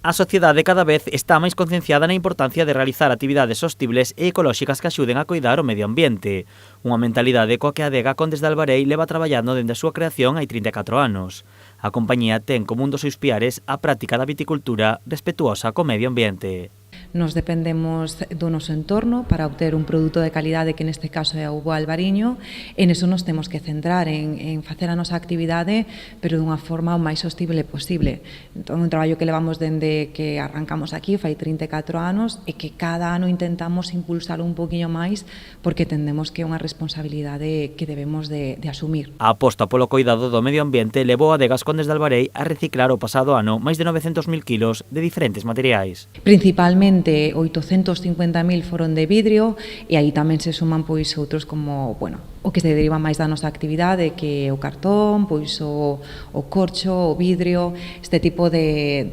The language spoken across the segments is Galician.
A sociedade cada vez está máis concienciada na importancia de realizar actividades sostibles e ecolóxicas que axuden a coidar o medio ambiente. Unha mentalidade coa que a adega Condes de Albarei leva traballando dende a súa creación hai 34 anos. A compañía ten como un dos seus piares a práctica da viticultura respetuosa co medio ambiente. Nos dependemos do noso entorno para obter un produto de calidade que neste caso é o uva albariño e neso nos temos que centrar en facer a nosa actividade pero dunha forma o máis sostible posible. Entón, un traballo que levamos dende que arrancamos aquí, fai 34 anos, e que cada ano intentamos impulsar un poquinho máis porque entendemos que é unha responsabilidade que debemos de asumir. A aposta polo coidado do medio ambiente levou a adegas Condes de Albarei a reciclar o pasado ano máis de 900.000 kilos de diferentes materiais. Principalmente 850.000 foron de vidrio e aí tamén se suman pois outros como, o que se deriva máis da nosa actividade, que é o cartón, pois o corcho, o vidrio, este tipo de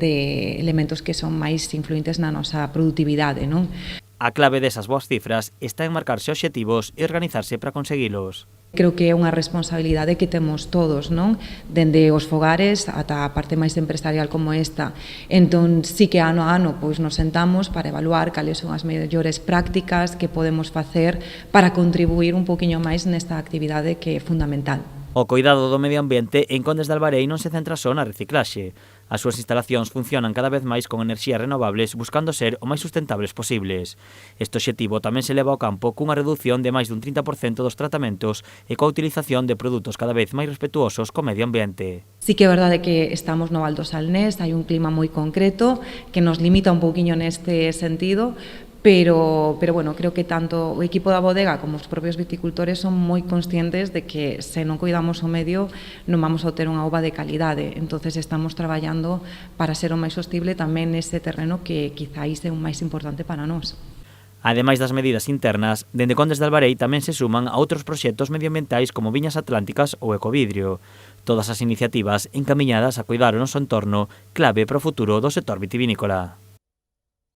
elementos que son máis influentes na nosa produtividade, non? A clave desas boas cifras está en marcarse obxectivos e organizarse para conseguilos. Creo que é unha responsabilidade que temos todos, non? Dende os fogares ata a parte máis empresarial como esta. Entón, sí que ano a ano pois nos sentamos para evaluar cales son as mellores prácticas que podemos facer para contribuir un poquinho máis nesta actividade que é fundamental. O coidado do medio ambiente en Condes de Albarei non se centra só na reciclaxe. As súas instalacións funcionan cada vez máis con enerxías renovables buscando ser o máis sustentables posibles. Este obxectivo tamén se leva ao campo cunha reducción de máis dun 30% dos tratamentos e coa utilización de produtos cada vez máis respetuosos co medio ambiente. Sí que é verdade que estamos no Val do Salnés, hai un clima moi concreto que nos limita un pouquiño neste sentido, pero creo que tanto o equipo da bodega como os propios viticultores son moi conscientes de que se non cuidamos o medio non vamos a obter unha uva de calidade. Entonces estamos traballando para ser o máis sostible tamén nese terreno que quizáis é o máis importante para nós. Ademais das medidas internas, dende Condes de Albarei tamén se suman a outros proxectos medioambientais como Viñas Atlánticas ou Ecovidrio. Todas as iniciativas encamiñadas a cuidar o noso entorno, clave para o futuro do sector vitivinícola.